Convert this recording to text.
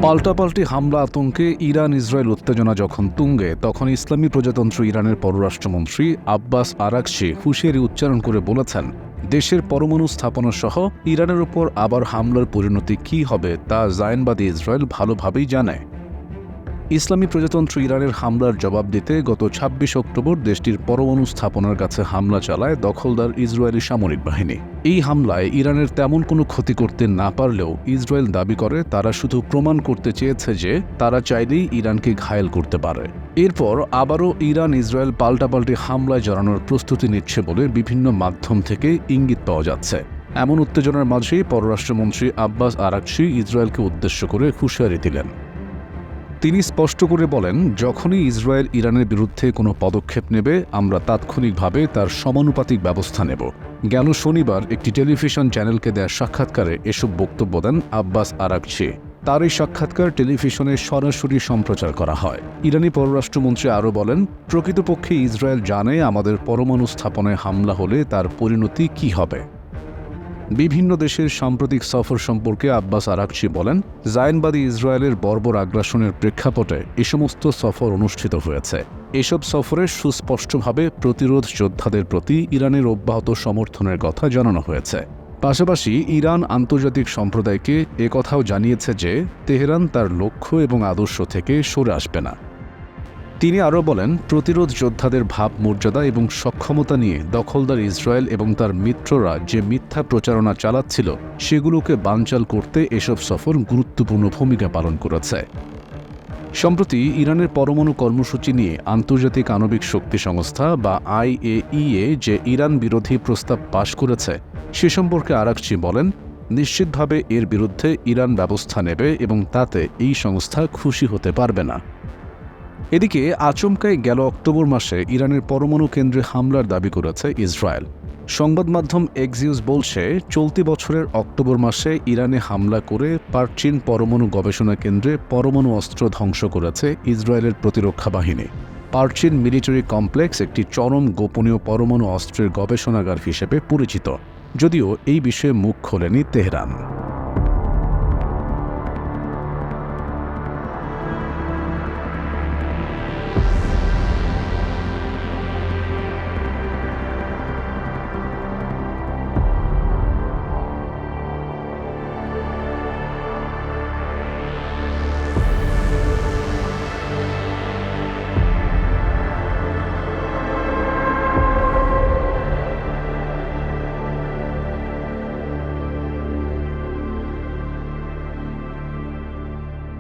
পাল্টাপাল্টি হামলা আতঙ্কে ইরান ইসরায়েল উত্তেজনা যখন তুঙ্গে, তখন ইসলামী প্রজাতন্ত্র ইরানের পররাষ্ট্রমন্ত্রী আব্বাস আরাকচি হুঁশিয়ারি উচ্চারণ করে বলেছেন, দেশের পরমাণু স্থাপনা সহ ইরানের উপর আবার হামলার পরিণতি কী হবে তা জায়নবাদী ইসরায়েল ভালোভাবেই জানে। ইসলামী প্রজাতন্ত্র ইরানের হামলার জবাব দিতে গত ২৬ অক্টোবর দেশটির পরমাণু স্থাপনার কাছে হামলা চালায় দখলদার ইসরায়েলি সামরিক বাহিনী। এই হামলায় ইরানের তেমন কোনো ক্ষতি করতে না পারলেও ইসরায়েল দাবি করে তারা শুধু প্রমাণ করতে চেয়েছে যে তারা চাইলেই ইরানকে ঘায়েল করতে পারে। এরপর আবারও ইরান ইসরায়েল পাল্টাপাল্টি হামলায় জড়ানোর প্রস্তুতি নিচ্ছে বলে বিভিন্ন মাধ্যম থেকে ইঙ্গিত পাওয়া যাচ্ছে। এমন উত্তেজনার মাঝেই পররাষ্ট্রমন্ত্রী আব্বাস আরাকচি ইসরায়েলকে উদ্দেশ্য করে হুঁশিয়ারি দিলেন। তিনি স্পষ্ট করে বলেন, যখনই ইসরায়েল ইরানের বিরুদ্ধে কোনো পদক্ষেপ নেবে আমরা তাৎক্ষণিকভাবে তার সমানুপাতিক ব্যবস্থা নেব। গেল শনিবার একটি টেলিভিশন চ্যানেলকে দেয়া সাক্ষাৎকারে এসব বক্তব্য দেন আব্বাস আরাকচি। তার এই সাক্ষাৎকার টেলিভিশনে সরাসরি সম্প্রচার করা হয়। ইরানি পররাষ্ট্রমন্ত্রী আরও বলেন, প্রকৃতপক্ষে ইসরায়েল জানে আমাদের পরমাণু স্থাপনায় হামলা হলে তার পরিণতি কী হবে। বিভিন্ন দেশের সাম্প্রতিক সফর সম্পর্কে আব্বাস আরাকচি বলেন, জায়নবাদী ইসরায়েলের বর্বর আগ্রাসনের প্রেক্ষাপটে এ সমস্ত সফর অনুষ্ঠিত হয়েছে। এসব সফরে সুস্পষ্টভাবে প্রতিরোধ যোদ্ধাদের প্রতি ইরানের অব্যাহত সমর্থনের কথা জানানো হয়েছে। পাশাপাশি ইরান আন্তর্জাতিক সম্প্রদায়কে একথাও জানিয়েছে যে তেহরান তার লক্ষ্য এবং আদর্শ থেকে সরে আসবে না। তিনি আরও বলেন, প্রতিরোধ যোদ্ধাদের ভাবমর্যাদা এবং সক্ষমতা নিয়ে দখলদার ইসরায়েল এবং তার মিত্ররা যে মিথ্যা প্রচারণা চালাচ্ছিল সেগুলোকে বানচাল করতে এসব সফর গুরুত্বপূর্ণ ভূমিকা পালন করেছে। সম্প্রতি ইরানের পরমাণু কর্মসূচি নিয়ে আন্তর্জাতিক আণবিক শক্তি সংস্থা বা IAEA যে ইরান বিরোধী প্রস্তাব পাশ করেছে সে সম্পর্কে আরাকচি বলেন, নিশ্চিতভাবে এর বিরুদ্ধে ইরান ব্যবস্থা নেবে এবং তাতে এই সংস্থা খুশি হতে পারবে না। এদিকে আচমকাই গেল অক্টোবর মাসে ইরানের পরমাণু কেন্দ্রে হামলার দাবি করেছে ইসরায়েল। সংবাদ মাধ্যম এক্সিওস বলছে, চলতি বছরের অক্টোবর মাসে ইরানে হামলা করে পারচিন পরমাণু গবেষণা কেন্দ্রে পরমাণু অস্ত্র ধ্বংস করেছে ইসরায়েলের প্রতিরক্ষা বাহিনী। পারচিন মিলিটারি কমপ্লেক্স একটি চরম গোপনীয় পরমাণু অস্ত্রের গবেষণাগার হিসেবে পরিচিত, যদিও এই বিষয়ে মুখ খোলেনি তেহরান।